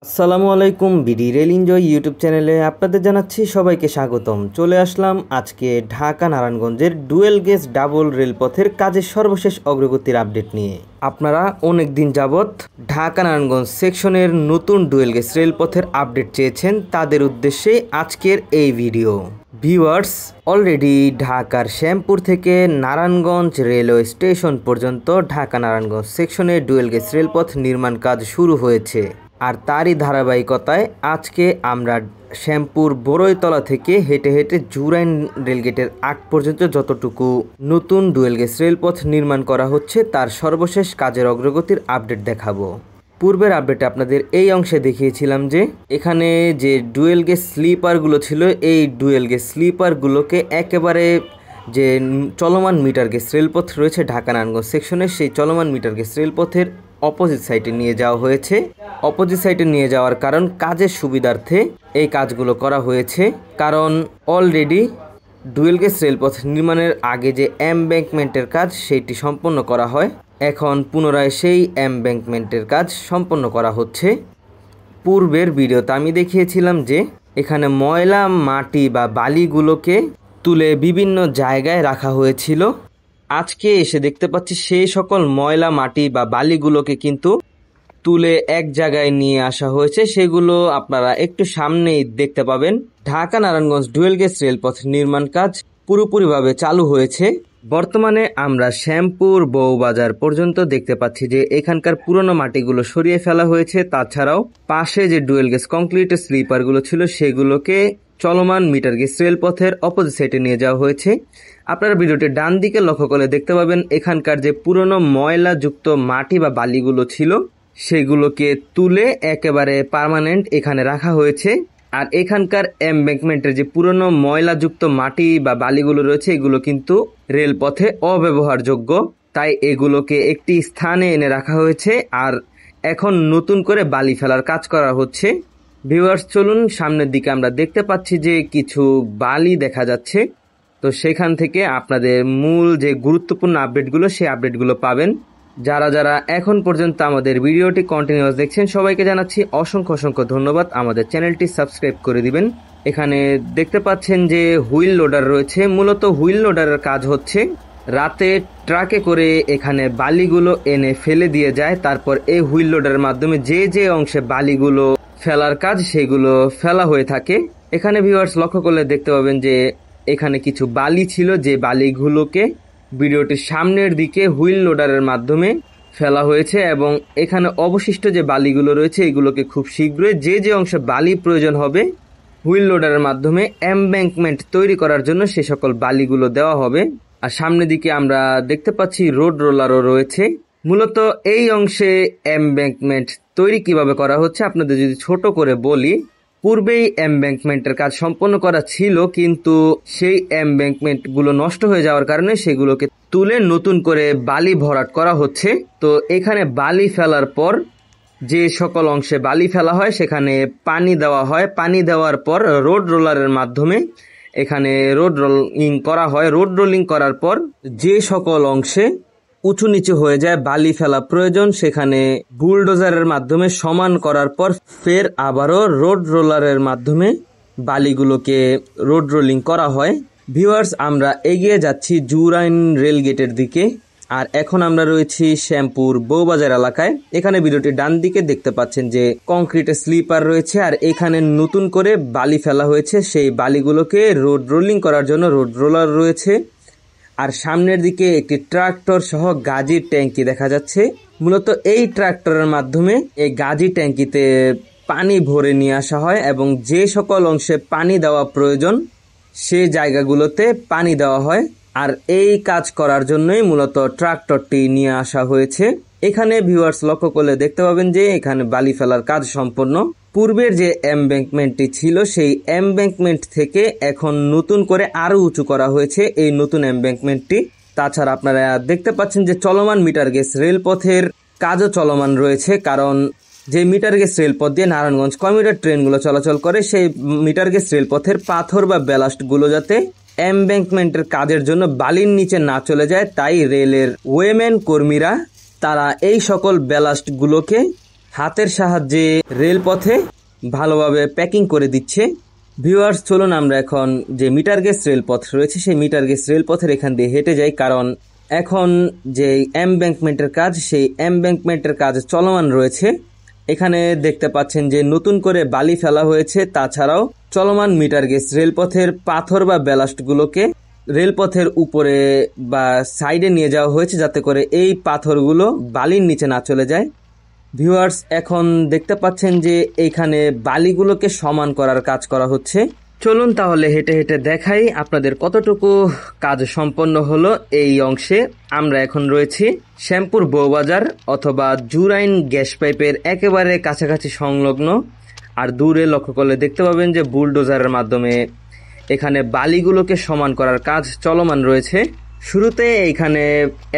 আসসালামু আলাইকুম। BD rail enjoy YouTube চ্যানেলে আপনাদের জানাচ্ছি সবাইকে স্বাগতম। চলে আসলাম আজকে ঢাকা নারায়ণগঞ্জের ডুয়েল গেজ ডাবল রেলপথের কাজের সর্বশেষ অগ্রগতির আপডেট নিয়ে। আপনারা অনেক দিন যাবৎ ঢাকা নারায়ণগঞ্জ সেকশনের নতুন ডুয়েল গেজ রেলপথের আপডেট চেয়েছেন, তাদের উদ্দেশ্যে আজকের এই ভিডিও। ভিউয়ার্স, অলরেডি ঢাকার শ্যামপুর থেকে নারায়ণগঞ্জ রেলওয়ে স্টেশন পর্যন্ত ঢাকা নারায়ণগঞ্জ সেকশনে ডুয়েল গেজ রেলপথ নির্মাণ কাজ শুরু হয়েছে। আর তারই ধারাবাহিকতায় আজকে আমরা শ্যামপুর বড়ইতলা থেকে হেঁটে হেঁটে জুরাইন রেলগেটের আগ পর্যন্ত যতটুকু নতুন ডুয়েল গেজ রেলপথ নির্মাণ করা হচ্ছে তার সর্বশেষ কাজের অগ্রগতির আপডেট দেখাবো। পূর্বের আপডেটে আপনাদের এই অংশে দেখিয়েছিলাম যে এখানে যে ডুয়েল গেজ স্লিপারগুলো ছিল, এই ডুয়েল গেজ স্লিপারগুলোকে একেবারে যে চলমান মিটার গেজ রেলপথ রয়েছে ঢাকা নারায়ণগঞ্জ সেকশনে, সেই চলমান মিটার গেজ রেলপথের অপোজিট সাইডে নিয়ে যাওয়া হয়েছে। অপোজিট সাইডে নিয়ে যাওয়ার কারণ কাজের সুবিধার্থে এই কাজগুলো করা হয়েছে। কারণ অলরেডি ডুয়েল গেজ রেলপথ নির্মাণের আগে যে এমব্যাঙ্কমেন্টের কাজ সেইটি সম্পন্ন করা হয়, এখন পুনরায় সেই এমব্যাঙ্কমেন্টের কাজ সম্পন্ন করা হচ্ছে। পূর্বের ভিডিওতে আমি দেখিয়েছিলাম যে এখানে ময়লা মাটি বা বালিগুলোকে তুলে বিভিন্ন জায়গায় রাখা হয়েছিল। আজকে এসে দেখতে পাচ্ছি সেই সকল ময়লা মাটি বা বালিগুলোকে কিন্তু তুলে এক জায়গায় নিয়ে আসা হয়েছে। সেগুলো আপনারা একটু সামনেই দেখতে পাবেন। ঢাকা নারায়ণগঞ্জ ডুয়েল গেজ রেলপথ নির্মাণ কাজ পুরোপুরিভাবে চালু হয়েছে। বর্তমানে আমরা শ্যামপুর বউবাজার পর্যন্ত দেখতে পাচ্ছি যে এখানকার পুরনো মাটিগুলো সরিয়ে ফেলা হয়েছে। তাছাড়াও পাশে যে ডুয়েল গেজ কংক্রিটের স্লিপারগুলো ছিল সেগুলোকে চলমান মিটার গেজ রেলপথের অপোজিট সাইডে নিয়ে যাওয়া হয়েছে। আপনারা ভিডিওটি ডান দিকে লক্ষ্য করে দেখতে পাবেন এখানকার যে পুরনো ময়লাযুক্ত মাটি বা বালিগুলো ছিল সেগুলোকে তুলে একেবারে পার্মানেন্ট এখানে রাখা হয়েছে। আর এখানকার এমব্যাঙ্কমেন্টের যে পুরনো ময়লাযুক্ত মাটি বা বালিগুলো রয়েছে এগুলো কিন্তু রেলপথে অব্যবহারযোগ্য, তাই এগুলোকে একটি স্থানে এনে রাখা হয়েছে। আর এখন নতুন করে বালি ফেলার কাজ করা হচ্ছে। ভিউয়ার্স, চলুন সামনের দিকে আমরা দেখতে পাচ্ছি যে কিছু বালি দেখা যাচ্ছে। তো সেখান থেকে আপনাদের মূল যে গুরুত্বপূর্ণ আপডেটগুলো সেই আপডেটগুলো পাবেন। যারা যারা এখন পর্যন্ত আমাদের ভিডিওটি কন্টিনিউয়াস দেখছেন সবাইকে জানাচ্ছি অসংখ্য অসংখ্য ধন্যবাদ। আমাদের চ্যানেলটি সাবস্ক্রাইব করে দিবেন। এখানে দেখতে পাচ্ছেন যে হুইল লোডার রয়েছে। মূলত হুইল লোডারের কাজ হচ্ছে রাতে ট্রাকে করে এখানে বালিগুলো এনে ফেলে দিয়ে যায়। তারপর এই হুইল লোডারের মাধ্যমে যে যে অংশে বালিগুলো ফেলার কাজ সেগুলো ফেলা হয়ে থাকে। এখানে ভিউয়ার্স লক্ষ্য করলে দেখতে পাবেন যে এখানে কিছু বালি ছিল, যে বালিগুলোকে ভিডিওটির সামনের দিকে হুইল লোডারের মাধ্যমে ফেলা হয়েছে এবং এখানে অবশিষ্ট যে বালিগুলো রয়েছে এগুলোকে খুব শীঘ্রই যে যে অংশে বালি প্রয়োজন হবে হুইল লোডারের মাধ্যমে এমব্যাঙ্কমেন্ট তৈরি করার জন্য সে সকল বালিগুলো দেওয়া হবে। আর সামনের দিকে আমরা দেখতে পাচ্ছি রোড রোলারও রয়েছে। মূলত এই অংশে এমব্যাঙ্কমেন্ট তৈরি কিভাবে করা হচ্ছে আপনাদের যদি ছোট করে বলি, পূর্বেই এমব্যাঙ্কমেন্টের কাজ সম্পন্ন করা ছিল, কিন্তু সেই এমব্যাঙ্কমেন্ট গুলো নষ্ট হয়ে যাওয়ার কারণে সেগুলোকে তুলে নতুন করে বালি ভরাট করা হচ্ছে। তো এখানে বালি ফেলার পর যে সকল অংশে বালি ফেলা হয় সেখানে পানি দেওয়া হয়। পানি দেওয়ার পর রোড রোলারের মাধ্যমে এখানে রোড রোলিং করা হয়। রোড রোলিং করার পর যে সকল অংশে উঁচু নিচু হয়ে যায় বালি ফেলা প্রয়োজন সেখানে বুলডোজারের মাধ্যমে সমান করার পর ফের আবারও রোড রোলারের মাধ্যমে বালিগুলোকে রোড রোলিং করা হয়। ভিউয়ার্স, আমরা এগিয়ে যাচ্ছি জুরাইন রেলগেটের দিকে। আর এখন আমরা রয়েছি শ্যামপুর বউবাজার এলাকায়। এখানে ভিডিওটি ডান দিকে দেখতে পাচ্ছেন যে কংক্রিটের স্লিপার রয়েছে আর এখানে নতুন করে বালি ফেলা হয়েছে। সেই বালিগুলোকে রোড রোলিং করার জন্য রোড রোলার রয়েছে। আর সামনের দিকে একটি ট্রাক্টর সহ গাজির ট্যাঙ্কি দেখা যাচ্ছে। মূলত এই ট্রাক্টরের মাধ্যমে এই গাজি ট্যাঙ্কিতে পানি ভরে নিয়ে আসা হয় এবং যে সকল অংশে পানি দেওয়া প্রয়োজন সে জায়গাগুলোতে পানি দেওয়া হয়। আর এই কাজ করার জন্যই মূলত ট্রাক্টরটি নিয়ে আসা হয়েছে। এখানে ভিউয়ার্স লক্ষ্য করলে দেখতে পাবেন যে এখানে বালি ফেলার কাজ সম্পন্ন। পূর্বের যে এমব্যাঙ্কমেন্টটি ছিল সেই এমব্যাঙ্কমেন্ট থেকে এখন নতুন করে আরো উঁচু করা হয়েছে এই নতুন এমব্যাঙ্কমেন্টটি। তাছাড়া আপনারা দেখতে পাচ্ছেন যে চলমান মিটার গেজ রেলপথের কাজও চলমান রয়েছে। কারণ যে মিটার গেজ রেলপথ দিয়ে নারায়ণগঞ্জ কমিউটার ট্রেনগুলো চলাচল করে সেই মিটার গেজ রেলপথের পাথর বা ব্যালাস্টগুলো যাতে এমব্যাঙ্কমেন্টের কাজের জন্য বালির নিচে না চলে যায়, তাই রেলের ওয়েম্যান কর্মীরা তারা এই সকল ব্যালাস্টগুলোকে হাতের সাহায্যে রেলপথে ভালোভাবে প্যাকিং করে দিচ্ছে। ভিউয়ার্স, চলুন আমরা এখন যে মিটার গেজ রেলপথ রয়েছে সেই মিটার গেজ রেলপথের এখান দিয়ে হেঁটে যাই, কারণ এখন যে এমব্যাঙ্কমেন্টের কাজ সেই এমব্যাঙ্কমেন্টের কাজ চলমান রয়েছে। এখানে দেখতে পাচ্ছেন যে নতুন করে বালি ফেলা হয়েছে, তাছাড়াও চলমান মিটার গেজ রেলপথের পাথর বা ব্যালাস্টগুলোকে রেলপথের উপরে বা সাইডে নিয়ে যাওয়া হয়েছে, যাতে করে এই পাথরগুলো বালির নিচে না চলে যায়। ভিউয়ার্স, এখন দেখতে পাচ্ছেন যে এইখানে বালিগুলোকে সমান করার কাজ করা হচ্ছে। চলুন তাহলে হেঁটে হেঁটে দেখাই আপনাদের কতটুকু কাজ সম্পন্ন হলো এই অংশে। আমরা এখন রয়েছি শ্যামপুর বউবাজার অথবা জুরাইন গ্যাস পাইপের একেবারে কাছাকাছি সংলগ্ন। আর দূরে লক্ষ্য করলে দেখতে পাবেন যে বুলডোজারের মাধ্যমে এখানে বালিগুলোকে সমান করার কাজ চলমান রয়েছে। শুরুতে এইখানে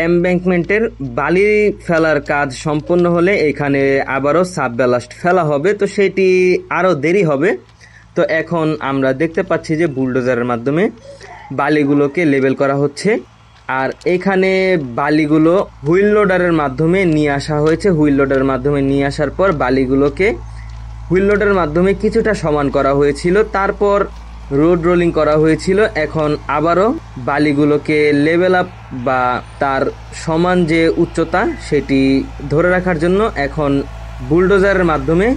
এমব্যাঙ্কমেন্টের বালি ফেলার কাজ সম্পন্ন হলে এখানে আবারও সাব ব্যালাস্ট ফেলা হবে, তো সেটি আরও দেরি হবে। তো এখন আমরা দেখতে পাচ্ছি যে বুলডোজারের মাধ্যমে বালিগুলোকে লেবেল করা হচ্ছে। আর এখানে বালিগুলো হুইল লোডারের মাধ্যমে নিয়ে আসা হয়েছে। হুইল লোডারের মাধ্যমে নিয়ে আসার পর বালিগুলোকে হুইল লোডারের মাধ্যমে কিছুটা সমান করা হয়েছিল, তারপর রোড রোলিং করা হয়েছিল। এখন আবারও বালিগুলোকে লেভেল আপ বা তার সমান যে উচ্চতা সেটি ধরে রাখার জন্য এখন বুলডোজারের মাধ্যমে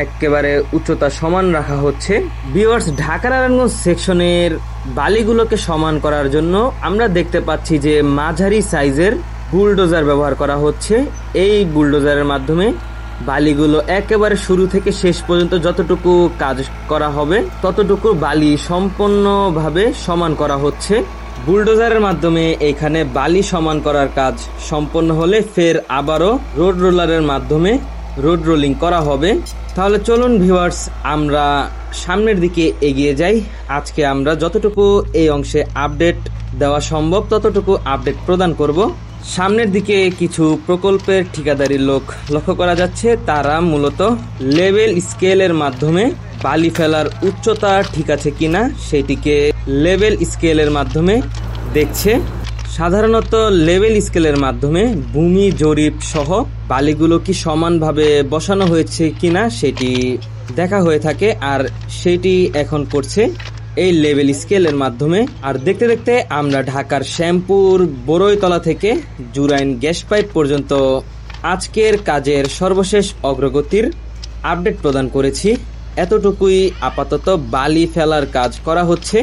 একেবারে উচ্চতা সমান রাখা হচ্ছে। ভিউয়ার্স, ঢাকা নারায়ণগঞ্জ সেকশনের বালিগুলোকে সমান করার জন্য আমরা দেখতে পাচ্ছি যে মাঝারি সাইজের বুলডোজার ব্যবহার করা হচ্ছে। এই বুলডোজারের মাধ্যমে বালিগুলো একেবারে শুরু থেকে শেষ পর্যন্ত যতটুকু কাজ করা হবে ততটুকু বালি সম্পূর্ণভাবে সমান করা হচ্ছে। বুলডোজারের মাধ্যমে এখানে বালি সমান করার কাজ সম্পন্ন হলে ফের আবারও রোড রোলারের মাধ্যমে রোড রোলিং করা হবে। তাহলে চলুন ভিউয়ার্স, আমরা সামনের দিকে এগিয়ে যাই। আজকে আমরা যতটুকু এই অংশে আপডেট দেওয়া সম্ভব ততটুকু আপডেট প্রদান করব। সামনের দিকে কিছু প্রকল্পের ঠিকাদারির লোক লক্ষ্য করা যাচ্ছে। তারা মূলত লেভেল স্কেলের মাধ্যমে বালি ফেলার উচ্চতা ঠিক আছে কিনা সেটিকে লেভেল স্কেলের মাধ্যমে দেখছে। সাধারণত লেভেল স্কেলের মাধ্যমে ভূমি জরিপ সহ বালিগুলো কি সমানভাবে বসানো হয়েছে কিনা সেটি দেখা হয়ে থাকে, আর সেটি এখন করছে এই লেভেল স্কেলের মাধ্যমে। আর দেখতে দেখতে আমরা ঢাকার শ্যামপুর বড়ইতলা থেকে জুরাইন গ্যাস পাইপ পর্যন্ত আজকের কাজের সর্বশেষ অগ্রগতির আপডেট প্রদান করেছি। এতটুকুই আপাতত বালি ফেলার কাজ করা হচ্ছে।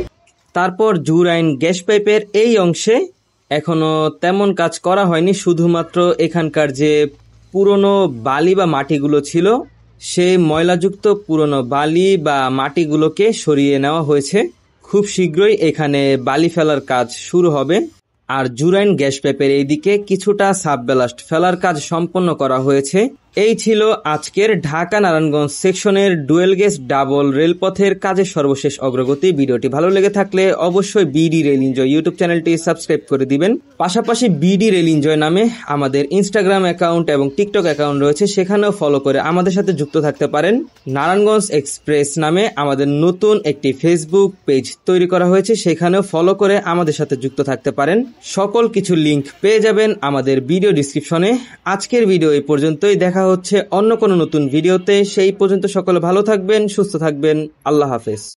তারপর জুরাইন গ্যাস পাইপের এই অংশে এখনো তেমন কাজ করা হয়নি, শুধুমাত্র এখানকার যে পুরনো বালি বা মাটিগুলো ছিল সেই ময়লাযুক্ত পুরনো বালি বা মাটিগুলোকে সরিয়ে নেওয়া হয়েছে। খুব শীঘ্রই এখানে বালি ফেলার কাজ শুরু হবে। আর জুরাইন গ্যাস পাইপের এইদিকে কিছুটা সাব ব্যালাস্ট ফেলার কাজ সম্পন্ন করা হয়েছে। এই ছিল আজকের ঢাকা নারায়ণগঞ্জ সেকশনের ডুয়েল গেজ ডাবল রেলপথের কাজের সর্বশেষ অগ্রগতি। ভিডিওটি ভালো লেগে থাকলে অবশ্যই বিডি রেল এনজয় ইউটিউব চ্যানেলটি সাবস্ক্রাইব করে দিবেন। পাশাপাশি বিডি রেল এনজয় নামে আমাদের ইনস্টাগ্রাম অ্যাকাউন্ট এবং টিকটক অ্যাকাউন্ট রয়েছে, সেখানেও ফলো করে আমাদের সাথে যুক্ত থাকতে পারেন। নারায়ণগঞ্জ এক্সপ্রেস নামে আমাদের নতুন একটি ফেসবুক পেজ তৈরি করা হয়েছে, সেখানেও ফলো করে আমাদের সাথে যুক্ত থাকতে পারেন। সকল কিছু লিংক পেয়ে যাবেন আমাদের ভিডিও ডিসক্রিপশনে। আজকের ভিডিও এই পর্যন্তই, দেখা হচ্ছে অন্য কোনো নতুন ভিডিওতে। সেই পর্যন্ত সকলে ভালো থাকবেন, সুস্থ থাকবেন। আল্লাহ হাফেজ।